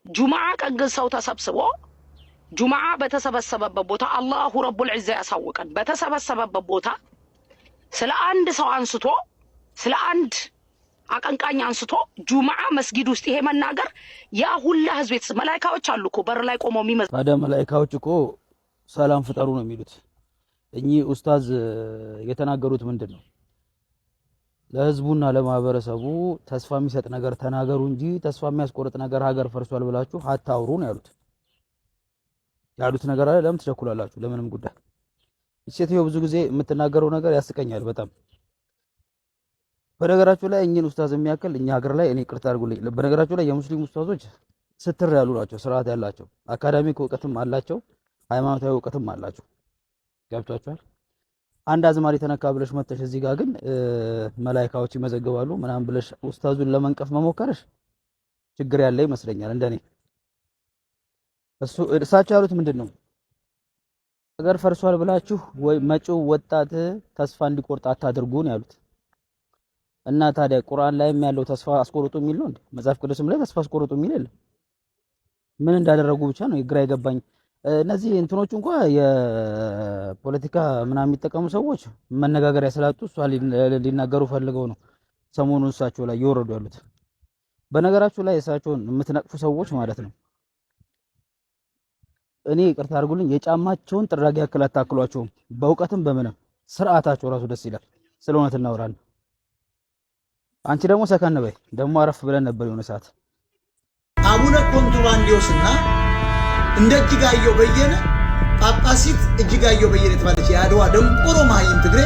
ጁምዓ ቀን ሰው ተሰብስቦ ጁምዓ በተሰበሰበበት ቦታ አላሁ ረቡል ዒዛ ያሳውቀን። በተሰበሰበበት ቦታ ስለ አንድ ሰው አንስቶ ስለ አንድ አቀንቃኝ አንስቶ ጁምዓ መስጊድ ውስጥ ይሄ መናገር ያ ሁላ ህዝብ መላእክቶች አሉ እኮ በር ላይ ቆመው የሚመስ ታዲያ መላእክቶች እኮ ሰላም ፍጠሩ ነው የሚሉት። እኚህ ኡስታዝ የተናገሩት ምንድነው? ለህዝቡና ለማህበረሰቡ ተስፋ የሚሰጥ ነገር ተናገሩ እንጂ ተስፋ የሚያስቆርጥ ነገር ሀገር ፈርሷል ብላችሁ አታውሩ ነው ያሉት ነገር አለ። ለምን ትቸኩላላችሁ? ለምንም ጉዳይ እሴትዮ ብዙ ጊዜ የምትናገረው ነገር ያስቀኛል በጣም። በነገራችሁ ላይ እኚህን ኡስታዝ የሚያክል እኛ ሀገር ላይ እኔ ቅርታ አድርጉልኝ፣ በነገራችሁ ላይ የሙስሊም ኡስታዞች ስትር ያሉ ናቸው፣ ስርዓት ያላቸው፣ አካዳሚክ እውቀትም አላቸው፣ ሃይማኖታዊ እውቀትም አላቸው። ገብቷችኋል? አንድ አዝማሪ ተነካ ብለሽ መጥተሽ እዚህ ጋር ግን መላእክቶች ይመዘግባሉ ምናምን ብለሽ ኡስታዙን ለመንቀፍ መሞከርሽ ችግር ያለ ይመስለኛል እንደኔ። እሳቸው ያሉት ምንድነው? ሀገር ፈርሷል ብላችሁ ወይ መጪው ወጣት ተስፋ እንዲቆርጥ አታድርጉ ነው ያሉት። እና ታዲያ ቁርአን ላይም ያለው ተስፋ አስቆርጡ የሚል ነው እንዴ? መጽሐፍ ቅዱስም ላይ ተስፋ አስቆርጡ የሚል የለም። ምን እንዳደረጉ ብቻ ነው ግራ የገባኝ። እነዚህ እንትኖቹ እንኳን የፖለቲካ ምናምን የሚጠቀሙ ሰዎች መነጋገሪያ ስላጡ እሷ ሊናገሩ ፈልገው ነው ሰሞኑን እሳቸው ላይ እየወረዱ ያሉት። በነገራችሁ ላይ እሳቸውን የምትነቅፉ ሰዎች ማለት ነው፣ እኔ ይቅርታ አድርጉልኝ፣ የጫማቸውን ጥራጊ ያክል አታክሏቸውም። በእውቀትም በምንም ስርዓታቸው ራሱ ደስ ይላል። ስለ እውነት እናወራለን። አንቺ ደግሞ ሰከን በይ። ደግሞ አረፍ ብለን ነበር የሆነ ሰዓት አቡነ ኮንትሮባንዲዮስና እንደ እጅጋየሁ በየነ ጳጳሲት እጅጋየሁ በየነ የተባለች የአድዋ ደንቆሮ መሃይም ትግሬ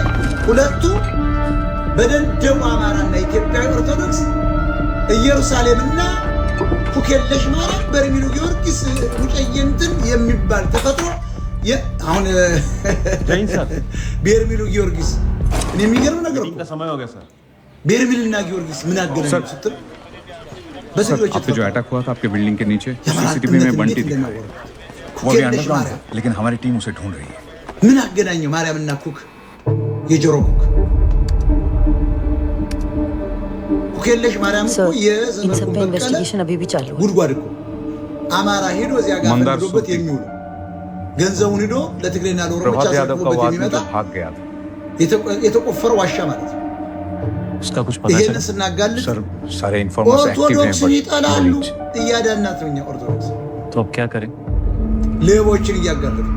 ሁለቱ በደንደው አማራና ኢትዮጵያዊ ኦርቶዶክስ ኢየሩሳሌምና ኩኬለሽ ማርያም በርሚሉ ጊዮርጊስ ሙጨየንትን የሚባል ተፈጥሮ አሁን በርሚሉ ጊዮርጊስ እኔ የሚገርም ነገር ነው። बेरमिलना गियोर्गिस ምን አገናኘው ስትል በስሎች आपके जो अटैक हुआ था आपके बिल्डिंग के नीचे सीसीटीवी में बंटी दिखा है वो भी अंडरग्राउंड है लेकिन हमारी टीम उसे ढूंढ रही है ምን አገናኘው ማርያምና ኩክ የጆሮ ኩክ ኩክለሽ ማርያም እኮ የዘመኑ ኢንቨስቲጌሽን አብይ ብቻ አለው ጉድጓድ እኮ አማራ ሄዶ እዚያ ጋር እንደበት የሚውል ገንዘቡን ሄዶ ለትግሬና ለኦሮሞ ብቻ ሰጥቶበት የሚመጣ የተቆፈረ ዋሻ ማለት ነው። उसका कुछ पता चला सर सारे इन्फॉर्मर्स एक्टिव हैं बट እያዳናት ነው ኦርቶዶክስ तो अब क्या करें लेवोችን እያጋለጡ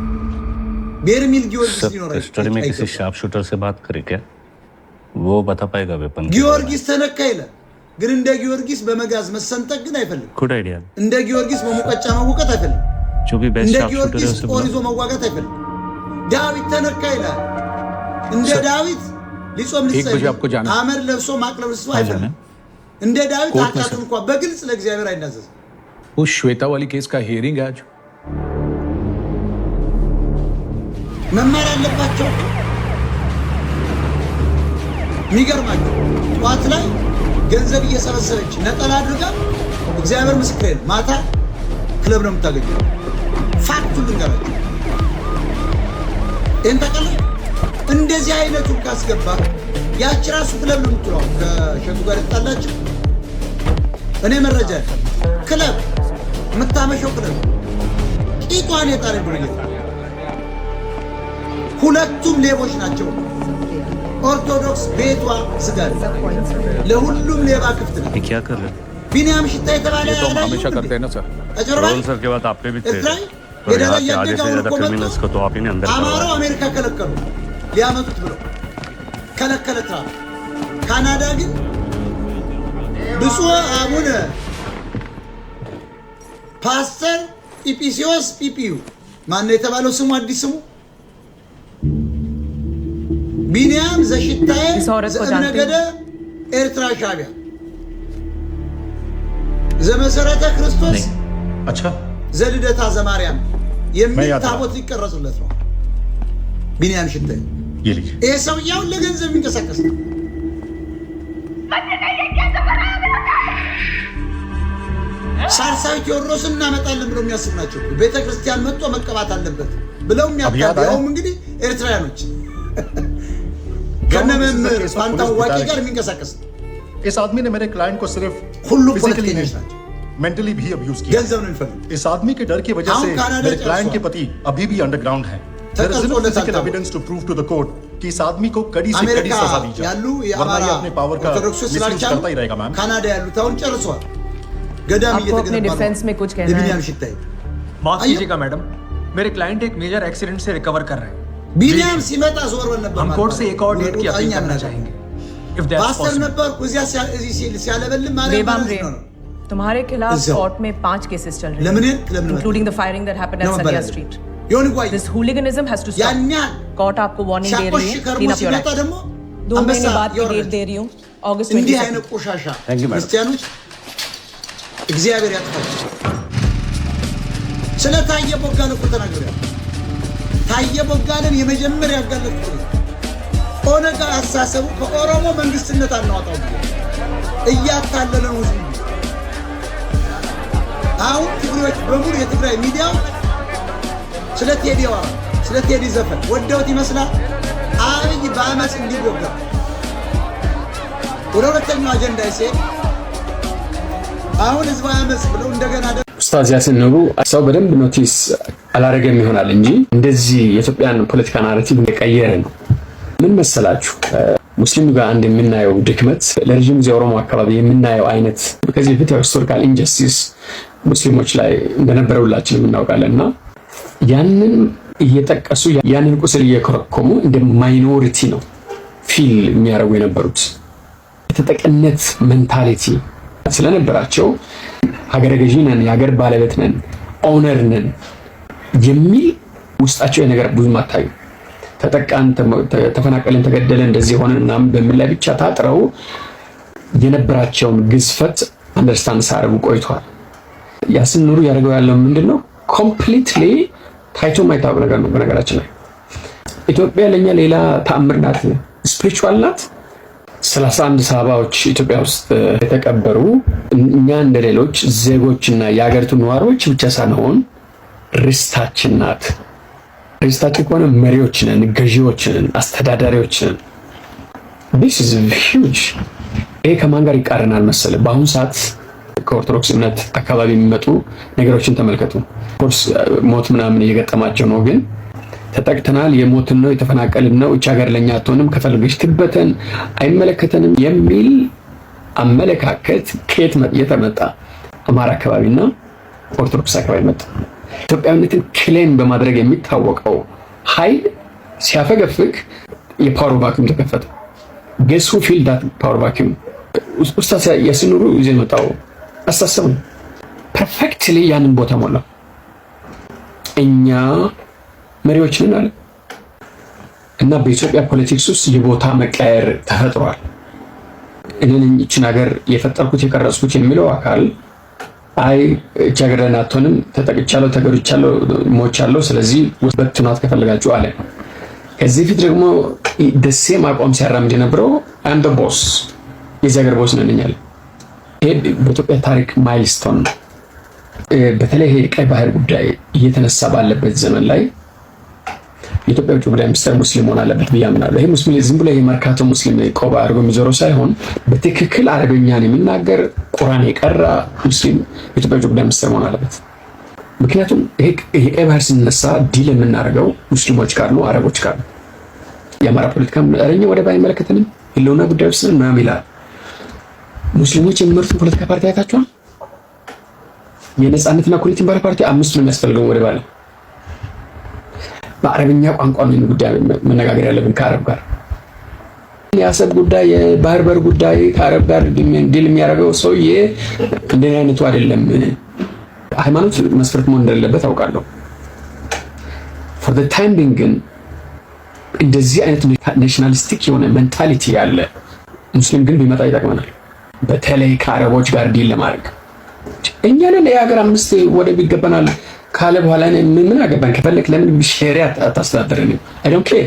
बेरमिल गियोर्गिस ሊኖር स्टोरी में किसी शार्प शूटर से बात करें क्या वो बता पाएगा वेपन ጊዮርጊስ ተነካ ይላል ግን እንደ ጊዮርጊስ በመጋዝ መሰንጠቅ ግን አይፈልግም ጉድ አይዲያ እንደ ጊዮርጊስ በሙቀጫ መውቀት አይፈልግም जो भी बेस्ट शार्प शूटर है उसे ኦሪዞ መዋጋት አይፈልግም ዳዊት ተነካ ይላል እንደ ዳዊት ሊጾም ሊጸልይ አመር ለብሶ ማቅለብ እሱ አይደለም እንደ ዳዊት አጣቱ እንኳን በግልጽ ለእግዚአብሔር አይናዘዝ उस श्वेता वाली केस का हियरिंग है आज መማር አለባቸው የሚገርማቸው ጧት ላይ ገንዘብ እየሰበሰበች ነጠላ አድርጋ እግዚአብሔር ምስክሬ ነው ማታ ክለብ ነው የምታገኘው ፋክቱ ልንገራቸው እንተቀለ እንደዚህ አይነቱን ካስገባ ያቺ ራሱ ክለብ ነው የምትለው ከሸቱ ጋር ይጣላችሁ እኔ መረጃ ክለብ የምታመሸው ክለብ ቂጧን የጣለ ድርጅት ሁለቱም ሌቦች ናቸው። ኦርቶዶክስ ቤቷ ስጋት ለሁሉም ሌባ ክፍት ነው። क्या कर रहे ቢኒያም ሽታ የተባለ ये तो हम हमेशा करते हैं ना सर रोल सर के बाद आप पे भी थे और यहाँ के आधे से ज्यादा क्रिमिनल्स को तो आप ही ने अंदर አማራው አሜሪካ ከለከሉ ሊያመጡት ብለው ከለከለታ ካናዳ ግን ብፁዕ አቡነ ፓስተር ኢፒሲዮስ ፒፒዩ ማን ነው የተባለው ስሙ አዲስ ስሙ ቢኒያም ዘሽታዬ ዘእምነገደ ኤርትራ ሻቢያ ዘመሰረተ ክርስቶስ अच्छा ዘልደታ ዘማርያም የሚል ታቦት ሊቀረጽለት ነው ቢኒያም ሽታዬ ये लीजिए ይሄ ሰውዬው ለገንዘብ የሚንቀሳቀስ ነው ሳልሳዊ ቴዎድሮስን እናመጣለን ብለው የሚያስቡ ናቸው ቤተክርስቲያን መጥቶ መቀባት አለበት ብለው የሚያታየውም እንግዲህ ኤርትራያኖች ከነመምህር ፋንታው ዋቂ ጋር የሚንቀሳቀስ इस आदमी ने मेरे क्लाइंट को सिर्फ ሁሉ ፖለቲከኞች ናቸው मेंटली भी अब्यूज किया। इस आदमी के डर की वजह से मेरे क्लाइंट के पति अभी भी अंडरग्राउंड हैं। There is no physical evidence to prove to the court कि इस आदमी को कड़ी से कड़ी सजा दी जाए, वरना ये अपने पावर का मिसयूज करता ही रहेगा मैम। आपको अपने डिफेंस में कुछ कहना है? माफ कीजिएगा मैडम, मेरे क्लाइंट एक मेजर एक्सीडेंट से रिकवर कर रहे हैं। हम कोर्ट से एक और डेट की अपील करना चाहेंगे। If that's possible. तुम्हारे खिलाफ कोर्ट में 5 केसेस चल रहे हैं, including the firing that happened at Saria street. This hooliganism has to stop. Court आपको वार्निंग दे रही है, क्लीन अप योर एक्ट। 2 महीने बाद की डेट दे रही हूँ, अगस्त 22। Thank you ክርስቲያኖች እግዚአብሔር ያጥፋችሁ። ስለ ታየ ቦጋለ እኮ ተናግሬያለሁ። ታየ ቦጋለን የመጀመሪያ ያጋለጥኩት ኦነግ አሳሰቡ ከኦሮሞ መንግስትነት አናወጣው እያታለለ ነው ህዝቡ። አሁን ትግሬዎች በሙሉ የትግራይ ሚዲያዎች ስለ ቴዲዋ ስለ ቴዲ ዘፈን ወደውት ይመስላል አብይ በአመፅ እንዲወጋ ወደ ሁለተኛው አጀንዳ ይሰጥ አሁን ህዝብ አመፅ ብለው እንደገና ኡስታዝ ያሲን ኑሩ ሰው በደንብ ኖቲስ አላረገም ይሆናል እንጂ እንደዚህ የኢትዮጵያን ፖለቲካ ናሬቲቭ እንደቀየረ ነው። ምን መሰላችሁ? ሙስሊሙ ጋር አንድ የምናየው ድክመት ለረጅም ጊዜ ኦሮሞ አካባቢ የምናየው አይነት ከዚህ በፊት ሂስቶሪካል ኢንጀስቲስ ሙስሊሞች ላይ እንደነበረ ሁላችንም እናውቃለንና ያንን እየጠቀሱ ያንን ቁስል እየኮረኮሙ እንደ ማይኖሪቲ ነው ፊል የሚያረጉ የነበሩት። የተጠቀነት ሜንታሊቲ ስለነበራቸው ሀገረ ገዢ ነን፣ የሀገር ባለቤት ነን፣ ኦነር ነን የሚል ውስጣቸው የነገር ብዙ ማታዩ ተጠቃን፣ ተፈናቀለን፣ ተገደለ፣ እንደዚህ ሆነ እናም በሚል ላይ ብቻ ታጥረው የነበራቸውን ግዝፈት አንደርስታንድ ሳረጉ ቆይቷል። ያሲን ኑሩ ያደረገው ያለው ምንድነው? ኮምፕሊትሊ ታይቶ ማይታወቅ ነገር ነው። በነገራችን ላይ ኢትዮጵያ ለኛ ሌላ ተአምር ናት፣ ስፒሪቹዋል ናት። 31 ሰሃባዎች ኢትዮጵያ ውስጥ የተቀበሩ እኛ እንደሌሎች ዜጎችና የሀገሪቱ ነዋሪዎች ብቻ ሳይሆን ርስታችን ናት። ርስታችን ከሆነ መሪዎች ነን፣ ገዢዎች ነን፣ አስተዳዳሪዎች ነን። this is huge። ይሄ ከማን ጋር ይቃረናል መሰለ? በአሁኑ ሰዓት ከኦርቶዶክስ እምነት አካባቢ የሚመጡ ነገሮችን ተመልከቱ። ኮርስ ሞት ምናምን እየገጠማቸው ነው፣ ግን ተጠቅተናል፣ የሞትን ነው፣ የተፈናቀልን ነው፣ እቺ ሀገር ለኛ አትሆንም፣ ከፈልገሽ ትበተን፣ አይመለከተንም የሚል አመለካከት ከየት የተመጣ? አማራ አካባቢና ኦርቶዶክስ አካባቢ መጣ። ኢትዮጵያዊነትን ክሌም በማድረግ የሚታወቀው ኃይል ሲያፈገፍግ የፓወር ቫኪዩም ተከፈተ። guess who feel that power vacuum? ኡስታዝ ያሲን ኑሩ ይዘው መጣው አስተሳሰብ ፐርፌክትሊ ያንን ቦታ ሞላ። እኛ መሪዎች ነን አለ እና በኢትዮጵያ ፖለቲክስ ውስጥ የቦታ መቀየር ተፈጥሯል። እኔን እቺን ሀገር የፈጠርኩት የቀረጽኩት የሚለው አካል አይ እቺ ሀገር ለና አትሆንም፣ ተጠቅቻለሁ፣ ተገድቻለሁ፣ ሞቻለሁ፣ ስለዚህ በትናት ከፈለጋችሁ አለ። ከዚህ ፊት ደግሞ ደሴም አቋም ሲያራምድ የነበረው አም ዘ ቦስ የዚህ ሀገር ቦስ ነን እኛል። ይሄ በኢትዮጵያ ታሪክ ማይልስቶን ነው። በተለይ ቀይ ባህር ጉዳይ እየተነሳ ባለበት ዘመን ላይ የኢትዮጵያ ውጭ ጉዳይ ሚኒስትር ሙስሊም ሆነ አለበት ብዬ አምናለሁ። ይሄ ሙስሊም ዝም ብሎ የመርካቶ ሙስሊም ቆባ አድርጎ የሚዞረው ሳይሆን በትክክል አረበኛን የሚናገር ቁርአን የቀራ ሙስሊም የኢትዮጵያ ውጭ ጉዳይ ሚኒስትር መሆን አለበት። ምክንያቱም ይሄ ቀይ ባህር ሲነሳ ዲል የምናደርገው ሙስሊሞች ጋር ነው፣ አረቦች ጋር ነው። የአማራ ፖለቲካ አረኛ ወደ ባይ መለከተንም ህልውና ጉዳይ ውስጥ ምናምን ይላል። ሙስሊሞች የሚመሩት ፖለቲካ ፓርቲ አይታችኋል? የነጻነትና እኩልነት ፓርቲ 5 ነው የሚያስፈልገው ወደ ባለ በአረብኛ ቋንቋ ነው ጉዳይ መነጋገር ያለብን ከአረብ ጋር። የአሰብ ጉዳይ፣ የባህር በር ጉዳይ ከአረብ ጋር ዲል የሚያደርገው ሰውዬ እንደኔ አይነቱ አይደለም። ሃይማኖት መስፈርት መሆን እንደሌለበት አውቃለሁ። for the time being ግን እንደዚህ አይነት ናሽናሊስቲክ የሆነ ሜንታሊቲ ያለ ሙስሊም ግን ቢመጣ ይጠቅመናል። በተለይ ከአረቦች ጋር ዲል ለማድረግ እኛ ነን የሀገር 5 ወደብ ይገባናል ካለ በኋላ ምን አገባን? ከፈለክ ለምን ሸሪዓ አታስተዳድረንም? I don't care